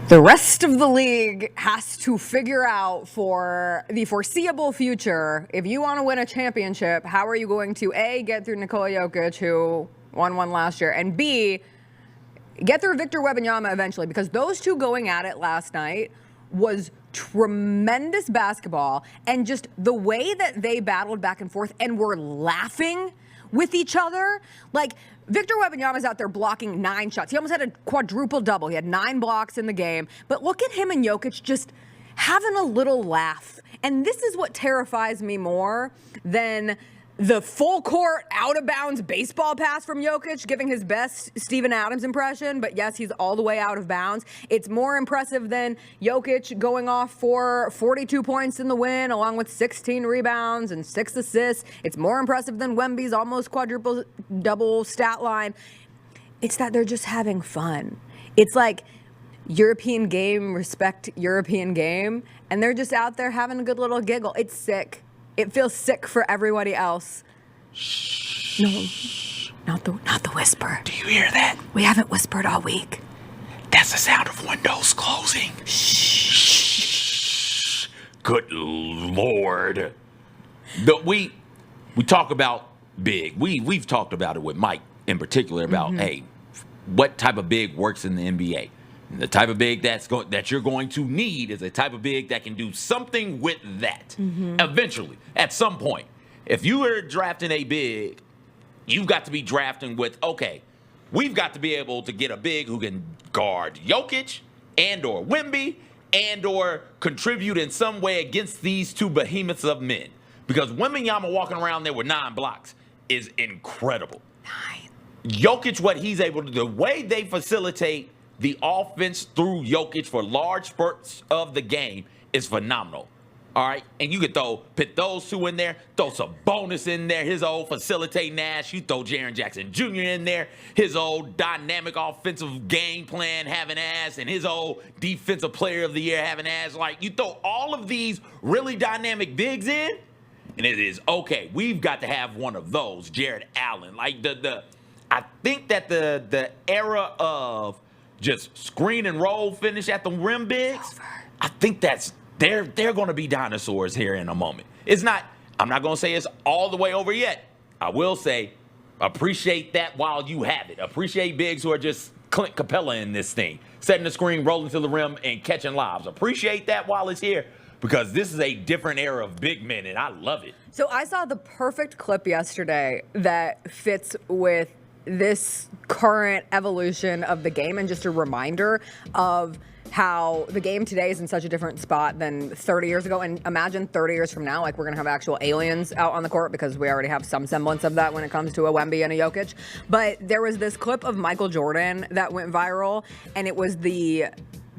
The rest of the league has to figure out for the foreseeable future, if you want to win a championship, how are you going to A, get through Nikola Jokic, who won one last year, and B, get through Victor Wembanyama eventually, because those two going at it last night was tremendous basketball, and just the way that they battled back and forth and were laughing with each other. Like, Victor Wembanyama's out there blocking 9 shots. He almost had a quadruple double. He had 9 blocks in the game. But look at him and Jokic just having a little laugh. And this is what terrifies me more than the full court out of bounds baseball pass from Jokic, giving his best Steven Adams impression. But yes, he's all the way out of bounds. It's more impressive than Jokic going off for 42 points in the win, along with 16 rebounds and 6 assists. It's more impressive than Wemby's almost quadruple double stat line. It's that they're just having fun. It's like European game, respect European game, and they're just out there having a good little giggle. It's sick. It feels sick for everybody else. Shh. No, not the whisper. Do you hear that? We haven't whispered all week. That's the sound of windows closing. Shh. Good Lord. We talk about big. We've talked about it with Mike in particular about, hey, what type of big works in the NBA. And the type of big that you're going to need is a type of big that can do something with that. Eventually, at some point. If you are drafting a big, you've got to be drafting with, okay, we've got to be able to get a big who can guard Jokic and or Wemby and or contribute in some way against these two behemoths of men. Because Wembanyama walking around there with 9 blocks is incredible. 9. Jokic, what he's able to do, the way they facilitate the offense through Jokic for large spurts of the game is phenomenal. All right, and you could put those two in there, throw some bonus in there, his old facilitate Nash, you throw Jaren Jackson Jr. in there, his old dynamic offensive game plan having ass, and his old defensive player of the year having ass. Like, you throw all of these really dynamic bigs in, and it is okay. We've got to have one of those, Jared Allen. Like I think that the era of just screen and roll finish at the rim bigs, I think they're going to be dinosaurs here in a moment. I'm not going to say it's all the way over yet. I will say appreciate that while you have it. Appreciate bigs who are just Clint Capella in this thing, setting the screen, rolling to the rim, and catching lobs. Appreciate that while it's here, because this is a different era of big men, and I love it. So I saw the perfect clip yesterday that fits with this current evolution of the game, and just a reminder of how the game today is in such a different spot than 30 years ago. And imagine 30 years from now, like, we're going to have actual aliens out on the court, because we already have some semblance of that when it comes to a Wemby and a Jokic. But there was this clip of Michael Jordan that went viral, and it was the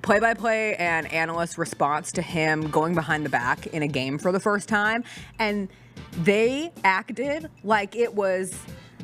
play-by-play and analyst response to him going behind the back in a game for the first time. And they acted like it was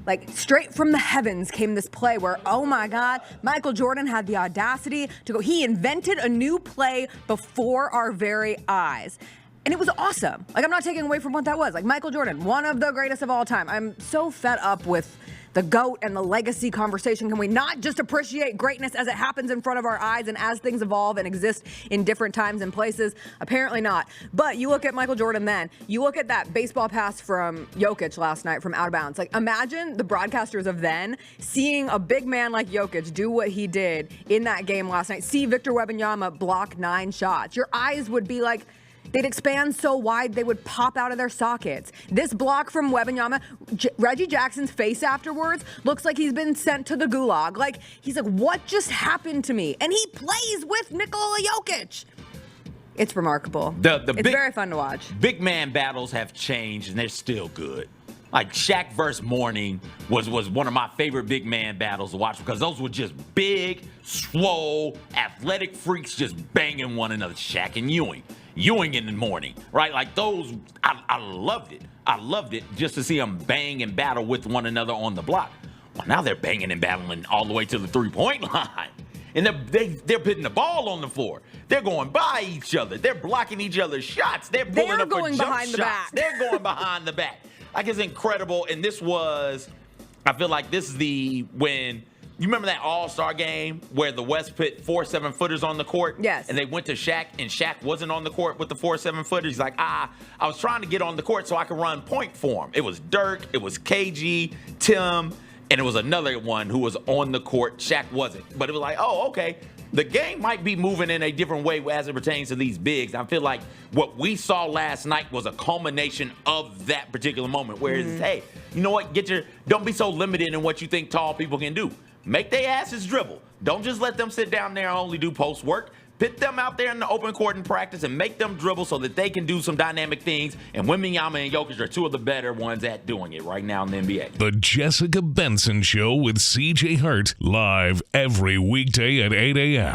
like straight from the heavens came this play where, oh my God, Michael Jordan had the audacity to go. He invented a new play before our very eyes. And it was awesome. Like, I'm not taking away from what that was. Like, Michael Jordan, one of the greatest of all time. I'm so fed up with the GOAT and the legacy conversation. Can we not just appreciate greatness as it happens in front of our eyes and as things evolve and exist in different times and places? Apparently not. But you look at Michael Jordan then, you look at that baseball pass from Jokic last night from out of bounds. Like, imagine the broadcasters of then seeing a big man like Jokic do what he did in that game last night. See Victor Wembanyama block 9 shots. Your eyes would be like, they'd expand so wide they would pop out of their sockets. This block from Wembanyama, Reggie Jackson's face afterwards looks like he's been sent to the gulag. Like, he's like, what just happened to me? And he plays with Nikola Jokic. It's remarkable. It's very fun to watch. Big man battles have changed, and they're still good. Like, Shaq versus Mourning was one of my favorite big man battles to watch, because those were just big, swole, athletic freaks just banging one another. Shaq and Ewing in the morning, right? Like, those, I loved it. I loved it just to see them bang and battle with one another on the block. Well, now they're banging and battling all the way to the three-point line. And they're putting the ball on the floor. They're going by each other. They're blocking each other's shots. They're pulling up for jump behind the shots. back. They're going behind the back. Like, it's incredible. And I feel like this is when You remember that All-Star game where the West put 4 7-footers on the court? Yes. And they went to Shaq, and Shaq wasn't on the court with the 4 7-footers. He's like, I was trying to get on the court so I could run point for him. It was Dirk, it was KG, Tim, and it was another one who was on the court. Shaq wasn't. But it was like, oh, okay. The game might be moving in a different way as it pertains to these bigs. I feel like what we saw last night was a culmination of that particular moment. Whereas, hey, you know what? Don't be so limited in what you think tall people can do. Make their asses dribble. Don't just let them sit down there and only do post work. Put them out there in the open court and practice and make them dribble so that they can do some dynamic things. And Wembanyama and Jokic are two of the better ones at doing it right now in the NBA. The Jessica Benson Show with CJ Hurt, live every weekday at 8 a.m.